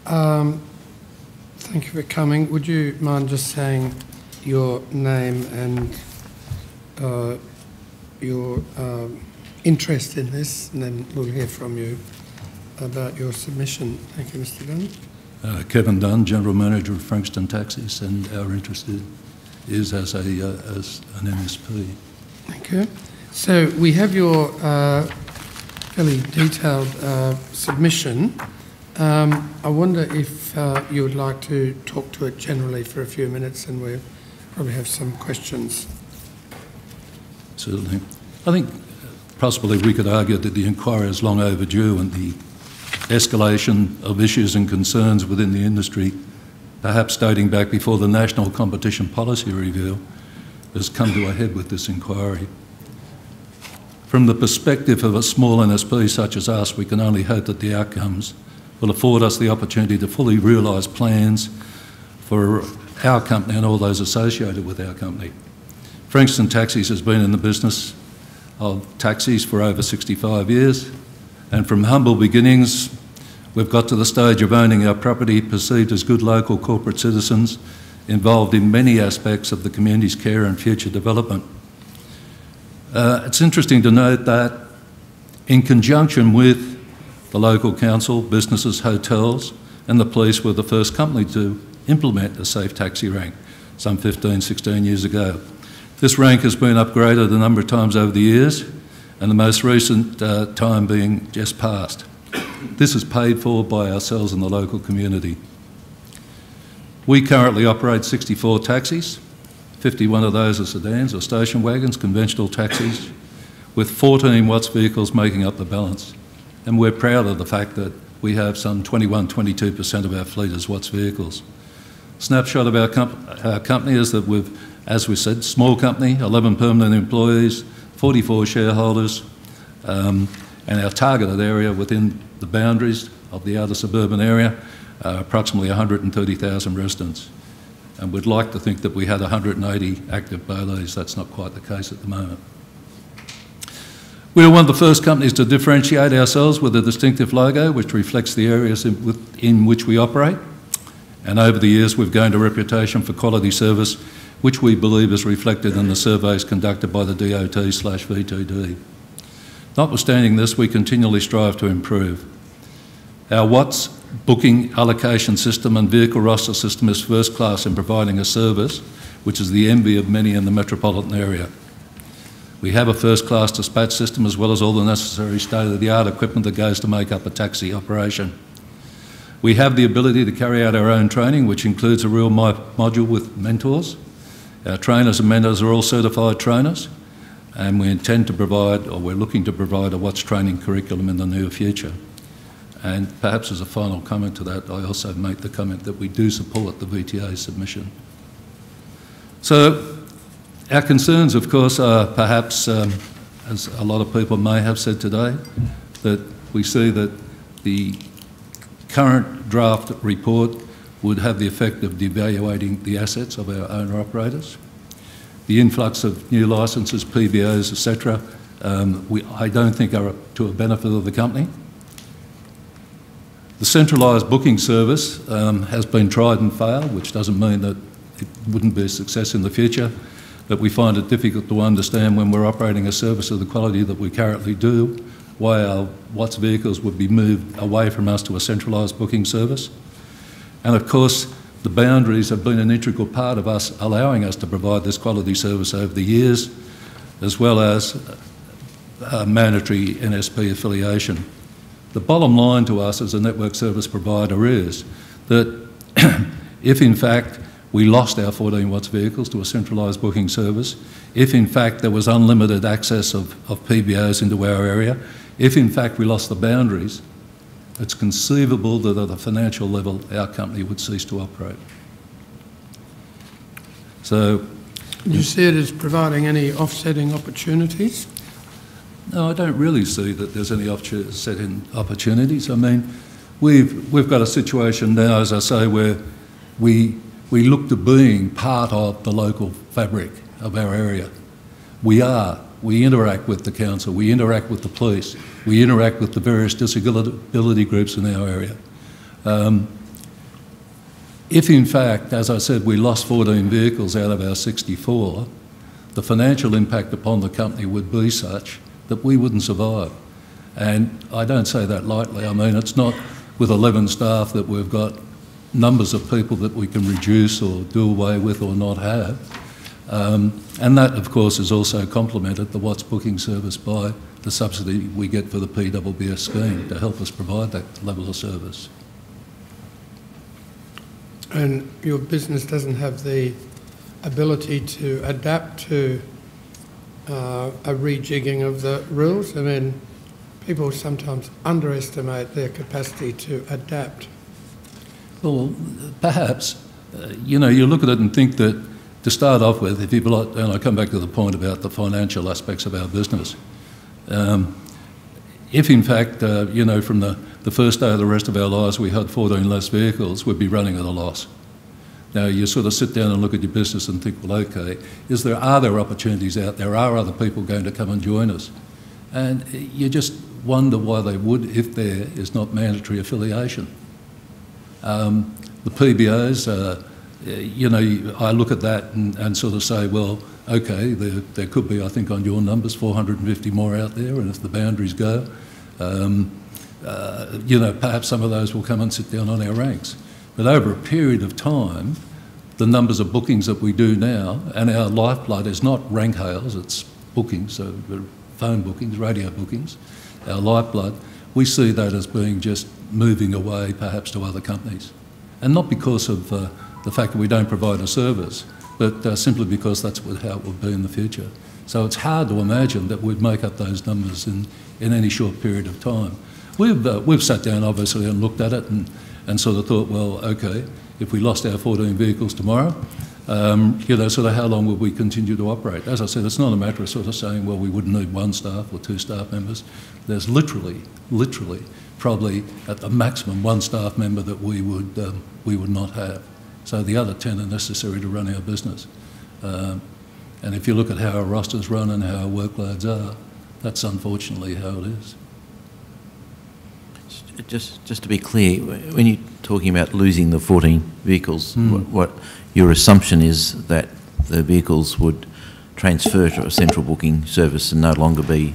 Thank you for coming. Would you mind just saying your name and your interest in this, and then we'll hear from you about your submission. Thank you, Mr. Dunn. Kevin Dunn, General Manager of Frankston Taxis, and our interest is as an MSP. Thank you. So we have your fairly detailed submission. I wonder if you would like to talk to it generally for a few minutes, and we'll probably have some questions. Certainly. I think possibly we could argue that the inquiry is long overdue, and the escalation of issues and concerns within the industry, perhaps dating back before the National Competition Policy Review, has come to a head with this inquiry. From the perspective of a small NSP such as us, we can only hope that the outcomes will afford us the opportunity to fully realise plans for our company and all those associated with our company. Frankston Taxis has been in the business of taxis for over 65 years, and from humble beginnings, we've got to the stage of owning our property, perceived as good local corporate citizens, involved in many aspects of the community's care and future development. It's interesting to note that in conjunction with the local council, businesses, hotels and the police were the first company to implement a safe taxi rank some 15, 16 years ago. This rank has been upgraded a number of times over the years, and the most recent time being just past. This is paid for by ourselves and the local community. We currently operate 64 taxis. 51 of those are sedans or station wagons, conventional taxis, with 14 Watts vehicles making up the balance. And we're proud of the fact that we have some 21–22% of our fleet as Watts vehicles. Snapshot of our company is that we've, as we said, small company, 11 permanent employees, 44 shareholders, and our targeted area within the boundaries of the outer suburban area, approximately 130,000 residents. And we'd like to think that we had 180 active BOLEs. That's not quite the case at the moment. We are one of the first companies to differentiate ourselves with a distinctive logo which reflects the areas in which we operate. And over the years, we've gained a reputation for quality service, which we believe is reflected in the surveys conducted by the DOT/VTD. Notwithstanding this, we continually strive to improve. Our Watts booking allocation system and vehicle roster system is first class in providing a service which is the envy of many in the metropolitan area. We have a first class dispatch system as well as all the necessary state-of-the-art equipment that goes to make up a taxi operation. We have the ability to carry out our own training, which includes a real module with mentors. Our trainers and mentors are all certified trainers, and we intend to provide, or we're looking to provide, a Watts training curriculum in the near future. And perhaps as a final comment to that, I also make the comment that we do support the VTA submission. So our concerns, of course, are perhaps, as a lot of people may have said today, that we see that the current draft report would have the effect of devaluating the assets of our owner-operators. The influx of new licences, PBOs, etc., I don't think are to a benefit of the company. The centralised booking service has been tried and failed, which doesn't mean that it wouldn't be a success in the future, but we find it difficult to understand when we're operating a service of the quality that we currently do, why our Watts vehicles would be moved away from us to a centralised booking service. And of course, the boundaries have been an integral part of us allowing us to provide this quality service over the years, as well as mandatory NSP affiliation. The bottom line to us as a network service provider is that if in fact we lost our 14 Watts vehicles to a centralised booking service, if in fact there was unlimited access of PBOs into our area, if in fact we lost the boundaries, it's conceivable that at a financial level our company would cease to operate. So, do you see it as providing any offsetting opportunities? No, I don't really see that there's any offsetting opportunities. I mean, we've got a situation now, as I say, where we look to being part of the local fabric of our area. We interact with the council, we interact with the police, we interact with the various disability groups in our area. if in fact, as I said, we lost 14 vehicles out of our 64, the financial impact upon the company would be such that we wouldn't survive. And I don't say that lightly. I mean, it's not with 11 staff that we've got numbers of people that we can reduce or do away with or not have. And that, of course, is also complemented, the Watts booking service, by the subsidy we get for the PWBS scheme to help us provide that level of service. And your business doesn't have the ability to adapt to a rejigging of the rules? I mean, people sometimes underestimate their capacity to adapt. Well, perhaps. You know, you look at it and think that, to start off with, if you've got, and I come back to the point about the financial aspects of our business, if in fact, you know, from the first day of the rest of our lives we had 14 less vehicles, we'd be running at a loss. Now, you sort of sit down and look at your business and think, well, okay, are there opportunities out there? Are other people going to come and join us? And you just wonder why they would if there is not mandatory affiliation. The PBOs, you know, I look at that and sort of say, well, okay, there could be, I think on your numbers, 450 more out there, and if the boundaries go, you know, perhaps some of those will come and sit down on our ranks. But over a period of time, the numbers of bookings that we do now, and our lifeblood is not rank hails, it's bookings, so phone bookings, radio bookings, our lifeblood, we see that as being just moving away perhaps to other companies. And not because of the fact that we don't provide a service, but simply because that's how it would be in the future. So it's hard to imagine that we'd make up those numbers in any short period of time. We've sat down obviously and looked at it and sort of thought, well, okay, if we lost our 14 vehicles tomorrow, you know, sort of how long would we continue to operate? As I said, it's not a matter of sort of saying, well, we wouldn't need 1 staff or 2 staff members. There's literally, probably at the maximum 1 staff member that we would not have. So the other 10 are necessary to run our business. And if you look at how our rosters run and how our workloads are, that's unfortunately how it is. Just to be clear, when you're talking about losing the 14 vehicles, what your assumption is that the vehicles would transfer to a central booking service and no longer be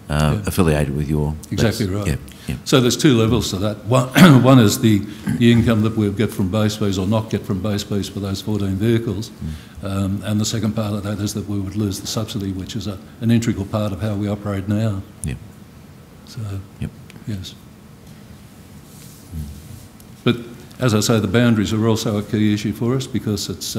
affiliated with your... Exactly right. Yeah. So there's 2 levels to that. One is the income that we'll get from base fees or not get from base fees for those 14 vehicles. And the second part of that is that we would lose the subsidy, which is an integral part of how we operate now. Yeah. So, yes. But as I say, the boundaries are also a key issue for us, because it's,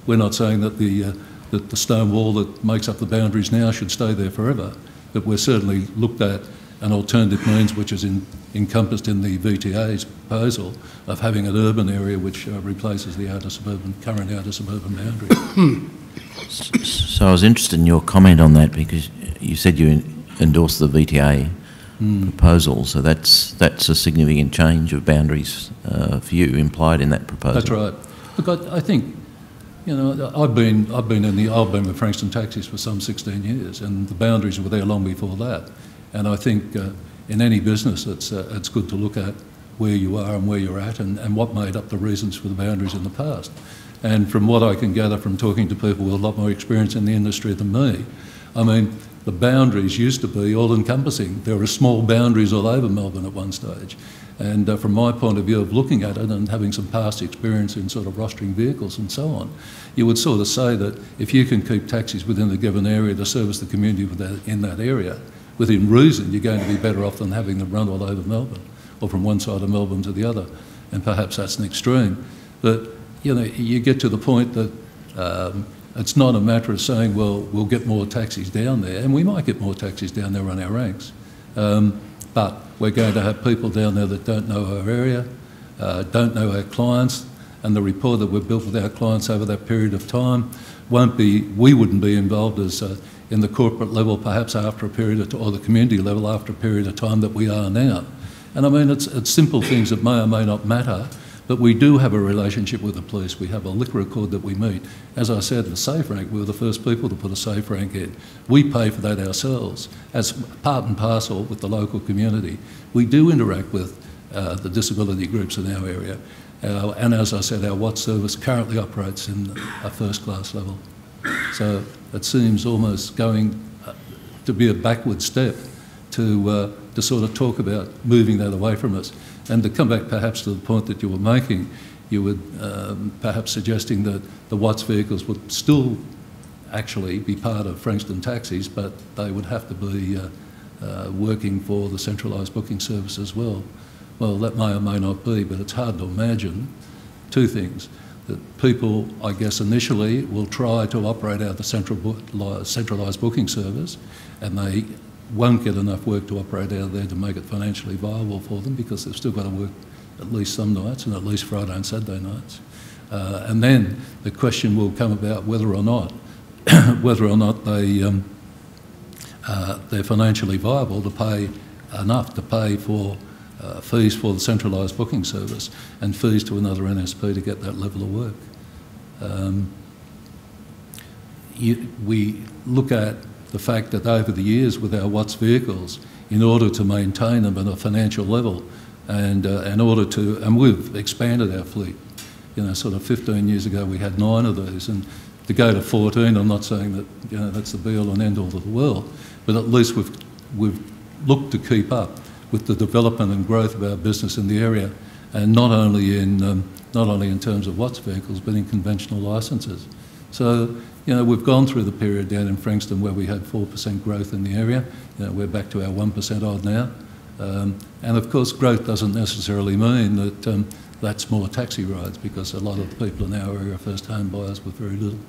we're not saying that the stone wall that makes up the boundaries now should stay there forever, but we're certainly looked at an alternative means which is encompassed in the VTA's proposal of having an urban area which replaces the current outer suburban boundary. So I was interested in your comment on that, because you said you endorsed the VTA proposal, so that's a significant change of boundaries for you implied in that proposal. That's right. Look, I think, you know, I've been with Frankston Taxis for some 16 years, and the boundaries were there long before that. And I think in any business, it's good to look at where you are and where you're at, and what made up the reasons for the boundaries in the past. And from what I can gather from talking to people with a lot more experience in the industry than me, I mean, the boundaries used to be all-encompassing. There were small boundaries all over Melbourne at one stage. And from my point of view of looking at it and having some past experience in sort of rostering vehicles and so on, you would sort of say that if you can keep taxis within a given area to service the community in that area, within reason, you're going to be better off than having them run all over Melbourne, or from one side of Melbourne to the other. And perhaps that's an extreme. But, you know, you get to the point that it's not a matter of saying, well, we'll get more taxis down there, and we might get more taxis down there on our ranks. But we're going to have people down there that don't know our area, don't know our clients, and the rapport that we've built with our clients over that period of time we wouldn't be involved as in the corporate level perhaps after a period of or the community level after a period of time that we are now. And I mean, it's simple things that may or may not matter, but we do have a relationship with the police. We have a liquor accord that we meet. As I said, the safe rank, we were the first people to put a safe rank in. We pay for that ourselves as part and parcel with the local community. We do interact with the disability groups in our area. And as I said, our Watts service currently operates in a first-class level. So it seems almost going to be a backward step to sort of talk about moving that away from us. And to come back perhaps to the point that you were making, you were perhaps suggesting that the Watts vehicles would still actually be part of Frankston taxis, but they would have to be working for the centralised booking service as well. Well, that may or may not be, but it's hard to imagine two things. That people, I guess, initially will try to operate out the centralised booking service, and they won't get enough work to operate out of there to make it financially viable for them, because they've still got to work at least some nights, and at least Friday and Saturday nights. And then the question will come about whether or not they're financially viable to pay enough to pay for fees for the centralised booking service and fees to another NSP to get that level of work. We look at the fact that over the years with our Watts vehicles, in order to maintain them at a financial level, and we've expanded our fleet. You know, sort of 15 years ago we had 9 of these, and to go to 14, I'm not saying that, you know, that's the be-all and end-all of the world, but at least we've looked to keep up with the development and growth of our business in the area, and not only in terms of Watts vehicles, but in conventional licences. So, you know, we've gone through the period down in Frankston where we had 4% growth in the area. You know, we're back to our 1% odd now. And of course, growth doesn't necessarily mean that that's more taxi rides, because a lot of the people in our area are first home buyers with very little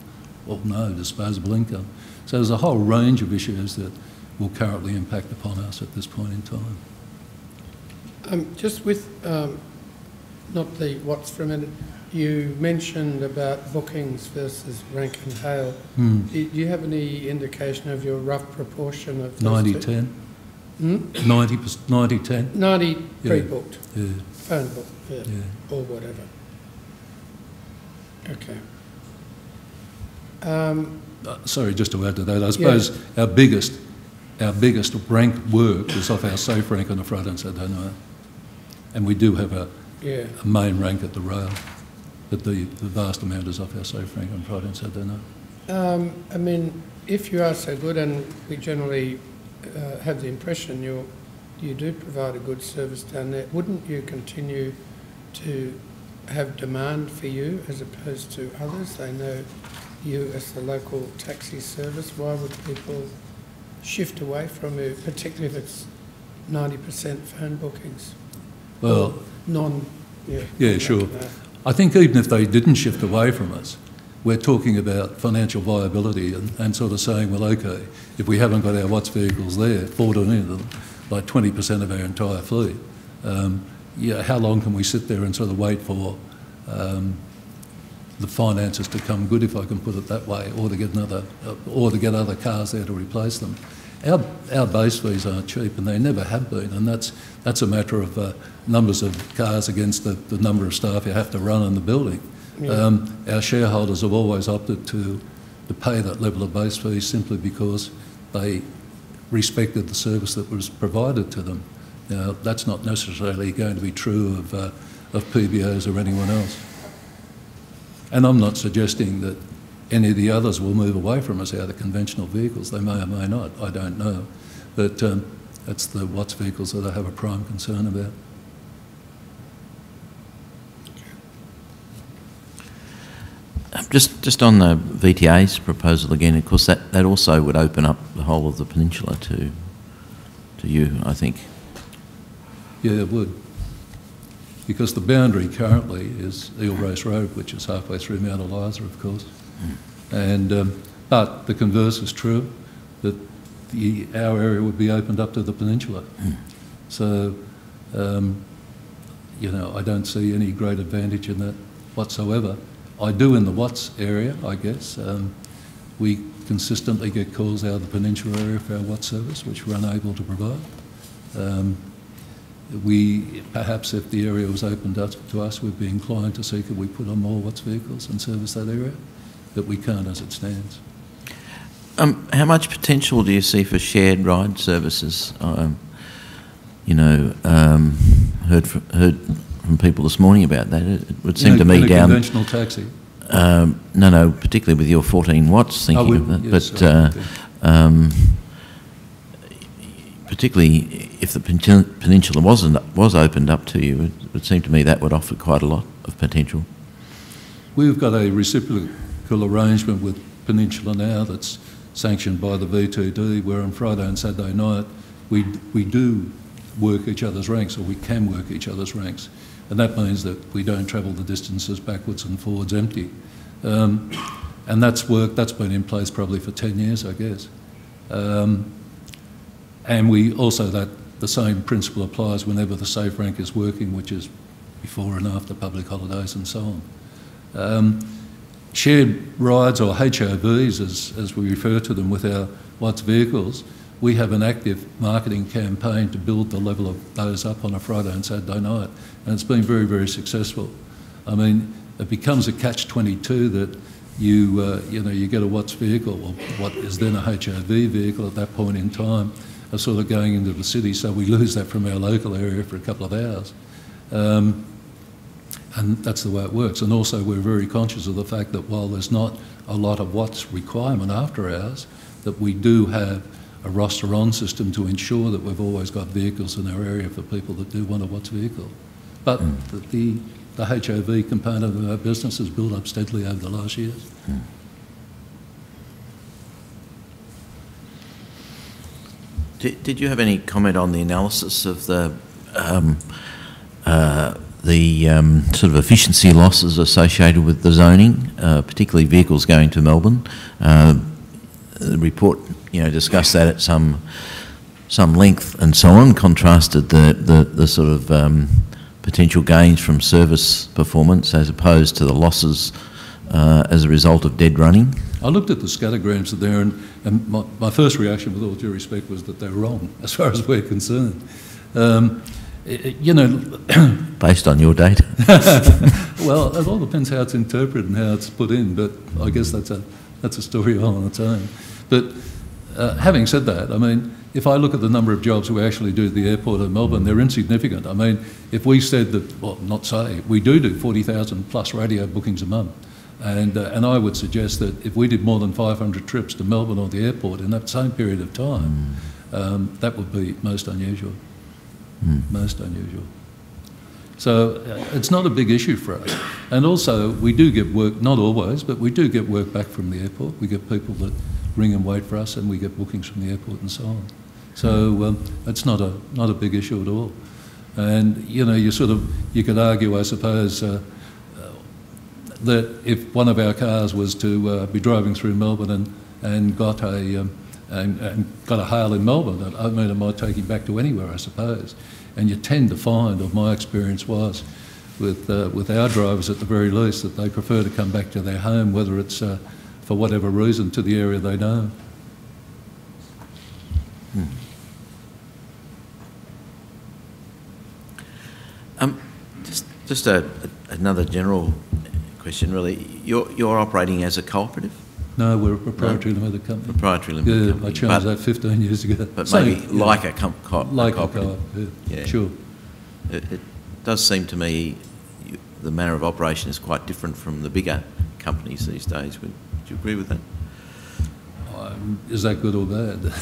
or no disposable income. So there's a whole range of issues that will currently impact upon us at this point in time. Just with, not the Watts for a minute, you mentioned about bookings versus rank and hail. Do you have any indication of your rough proportion of those 90-10? 90-10? 90 pre-booked? Yeah. Phone book, yeah, or whatever. Okay. Sorry, just to add to that, I suppose our biggest ranked work is off our safe rank on a Friday and Saturday night. And we do have a main rank at the rail, but the vast amount is off our safe rank on Friday and Saturday night. I mean, if you are so good, and we generally have the impression you do provide a good service down there, wouldn't you continue to have demand for you as opposed to others? They know you as the local taxi service. Why would people shift away from you, particularly if it's 90% phone bookings? Well, sure. I think even if they didn't shift away from us, we're talking about financial viability and sort of saying, well, okay, if we haven't got our Watts vehicles there, 14 of them, like 20% of our entire fleet, how long can we sit there and sort of wait for the finances to come good, if I can put it that way, or to get other cars there to replace them? Our base fees aren't cheap, and they never have been, and that's a matter of numbers of cars against the number of staff you have to run in the building. Yeah. Our shareholders have always opted to pay that level of base fee simply because they respected the service that was provided to them. Now, that's not necessarily going to be true of PBOs or anyone else. And I'm not suggesting that any of the others will move away from us out of conventional vehicles. They may or may not, I don't know. But it's the Watts vehicles that I have a prime concern about. Just on the VTA's proposal again, of course, that also would open up the whole of the peninsula to you, I think. Yeah, it would. Because the boundary currently is Eel Race Road, which is halfway through Mount Eliza, of course. And but the converse is true, that our area would be opened up to the peninsula. So, you know, I don't see any great advantage in that whatsoever. I do in the Watts area, I guess. We consistently get calls out of the peninsula area for our Watts service, which we're unable to provide. Perhaps if the area was opened up to us, we'd be inclined to see could we put on more Watts vehicles and service that area, but we can't as it stands. How much potential do you see for shared ride services? heard from people this morning about that. It would seem to me in a down... conventional taxi? No, particularly with your 14 watts, thinking of that. Yes, but particularly if the peninsula was opened up to you, it would seem to me that would offer quite a lot of potential. We've got a reciprocal arrangement with Peninsula now that's sanctioned by the V2D, where on Friday and Saturday night we do work each other's ranks, or we can work each other's ranks. And that means that we don't travel the distances backwards and forwards empty. And that's been in place probably for 10 years, I guess. And we also, the same principle applies whenever the safe rank is working, which is before and after public holidays and so on. Shared rides, or HOVs as we refer to them with our Watts vehicles, we have an active marketing campaign to build the level of those up on a Friday and Saturday night, and it's been very, very successful. I mean, it becomes a catch-22 that you get a Watts vehicle, or what is then a HOV vehicle at that point in time, are sort of going into the city, so we lose that from our local area for a couple of hours. And that's the way it works. And also we're very conscious of the fact that while there's not a lot of Watts requirement after hours, that we do have a roster-on system to ensure that we've always got vehicles in our area for people that do want a Watts vehicle. But the HOV component of our business has built up steadily over the last years. Did you have any comment on the analysis of the sort of efficiency losses associated with the zoning, particularly vehicles going to Melbourne? The report, discussed that at some length and so on, contrasted the sort of potential gains from service performance as opposed to the losses as a result of dead running. I looked at the scattergrams there, and my first reaction, with all due respect, was that they're wrong as far as we're concerned. Based on your data? Well, it all depends how it's interpreted and how it's put in, but I guess that's a story all on its own. But having said that, I mean, if I look at the number of jobs we actually do at the airport of Melbourne, they're insignificant. I mean, if we said that, well, we do 40,000 plus radio bookings a month, and I would suggest that if we did more than 500 trips to Melbourne or the airport in that same period of time, that would be most unusual. Most unusual. So it's not a big issue for us. And also, we do get work, not always, but we do get work back from the airport. We get people that ring and wait for us, and we get bookings from the airport and so on. So it's not a big issue at all. And you could argue, I suppose, that if one of our cars was to be driving through Melbourne and got a hail in Melbourne, it might take him back to anywhere, I suppose. And you tend to find, or my experience was, with our drivers at the very least, that they prefer to come back to their home, whether it's for whatever reason, to the area they know. Just another general question, really. You're operating as a cooperative? No, we're a proprietary limited company. Proprietary limited company. I changed that 15 years ago. But maybe like a cooperative. Like a co-op, yeah, sure. It does seem to me the manner of operation is quite different from the bigger companies these days. Would you agree with that? Is that good or bad?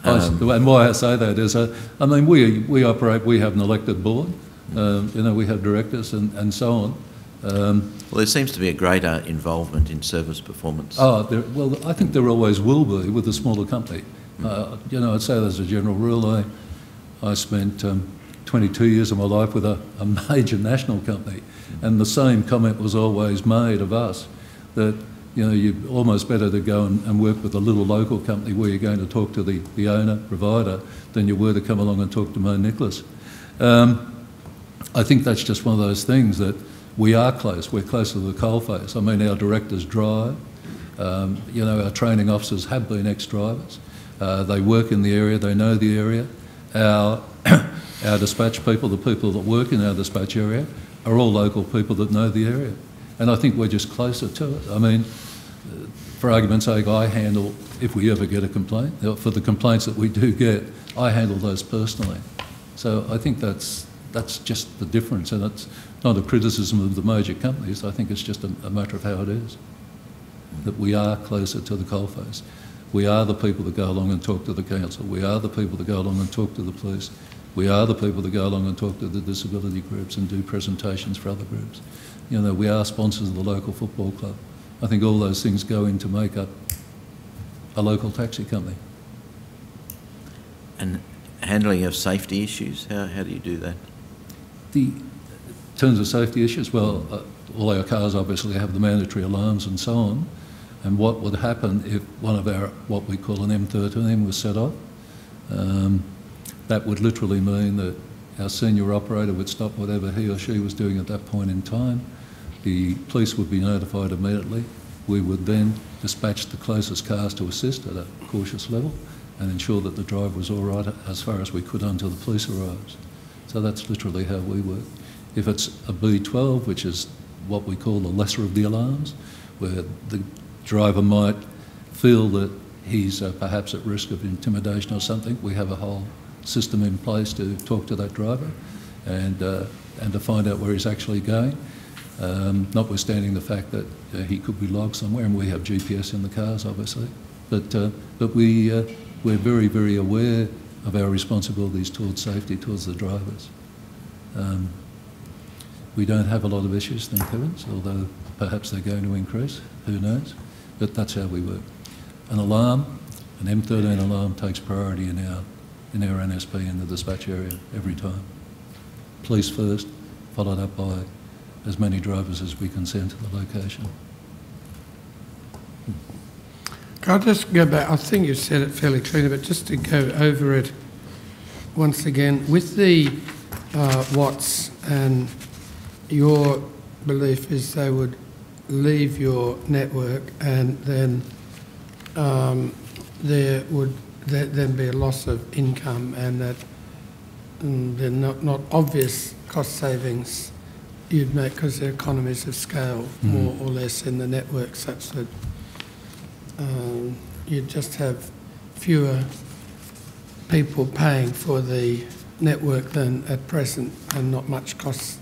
And why I say that is, we operate, we have an elected board, we have directors and so on. Well, there seems to be a greater involvement in service performance. Well, I think there always will be with a smaller company. I'd say as a general rule, I spent 22 years of my life with a major national company, and the same comment was always made of us, that you're almost better to go and work with a little local company where you're going to talk to the owner, provider, than you were to come along and talk to Mo Nicholas. I think that's just one of those things that we are close. We're close to the coalface. I mean, our directors drive. Our training officers have been ex-drivers. They work in the area. They know the area. Our dispatch people, the people that work in our dispatch area, are all local people that know the area. And I think we're just closer to it. I mean, for argument's sake, I handle, if we ever get a complaint, for the complaints that we do get, I handle those personally. So I think that's that's just the difference, and it's not a criticism of the major companies. I think it's just a matter of how it is, that we are closer to the coalface. We are the people that go along and talk to the council. We are the people that go along and talk to the police. We are the people that go along and talk to the disability groups and do presentations for other groups. You know, we are sponsors of the local football club. I think all those things go in to make up a local taxi company. And handling of safety issues, how do you do that? In terms of safety issues, well, all our cars obviously have the mandatory alarms and so on. And what would happen if one of our, what we call an M13 was set off, that would literally mean that our senior operator would stop whatever he or she was doing at that point in time. The police would be notified immediately. We would then dispatch the closest cars to assist at a cautious level and ensure that the driver was all right as far as we could until the police arrives. So that's literally how we work. If it's a B12, which is what we call the lesser of the alarms, where the driver might feel that he's perhaps at risk of intimidation or something, we have a whole system in place to talk to that driver and to find out where he's actually going, notwithstanding the fact that he could be logged somewhere, and we have GPS in the cars, obviously. But we're very, very aware of our responsibilities towards safety, towards the drivers. We don't have a lot of issues, thank heavens, although perhaps they're going to increase, who knows? But that's how we work. An alarm, an M13 alarm takes priority in our NSP in the dispatch area every time. Police first, followed up by as many drivers as we can send to the location. Can I just go back? I think you said it fairly clearly, but just to go over it once again, with the Watts, and your belief is they would leave your network and then there would then be a loss of income, and that they're not obvious cost savings you'd make because there are economies of scale, more or less, in the network, such that you'd just have fewer people paying for the network than at present, and not much cost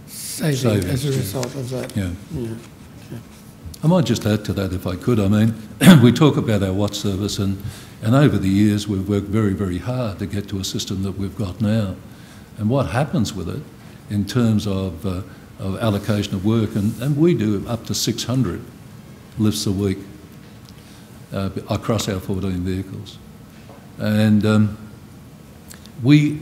savings as a result of that. Yeah. Yeah. Okay. I might just add to that if I could. I mean, we talk about our Watts service, and over the years we've worked very, very hard to get to a system that we've got now. And what happens with it in terms of allocation of work, and we do up to 600 lifts a week across our 14 vehicles. And we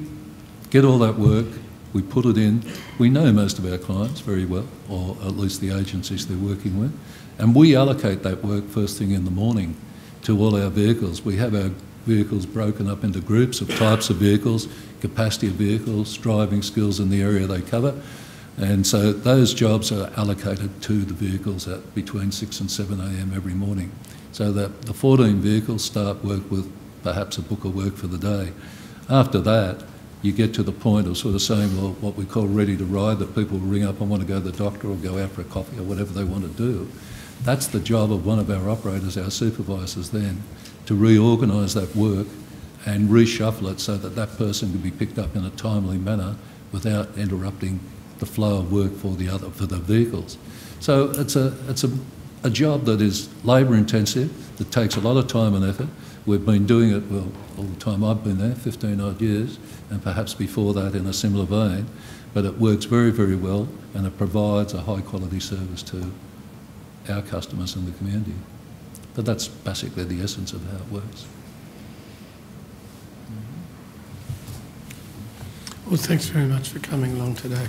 get all that work, we put it in, we know most of our clients very well, or at least the agencies they're working with, and we allocate that work first thing in the morning to all our vehicles. We have our vehicles broken up into groups of types of vehicles, capacity of vehicles, driving skills in the area they cover, and so those jobs are allocated to the vehicles at between 6 and 7 a.m. every morning, so that the 14 vehicles start work with perhaps a book of work for the day. After that, you get to the point of sort of saying, well, what we call ready to ride, that people will ring up and want to go to the doctor or go out for a coffee or whatever they want to do. That's the job of one of our operators, our supervisors then, to reorganise that work and reshuffle it so that that person can be picked up in a timely manner without interrupting the flow of work for the vehicles. So it's a job that is labour intensive, that takes a lot of time and effort. We've been doing it, well, all the time I've been there, 15 odd years, and perhaps before that in a similar vein, but it works very, very well, and it provides a high quality service to our customers in the community. But that's basically the essence of how it works. Well, thanks very much for coming along today.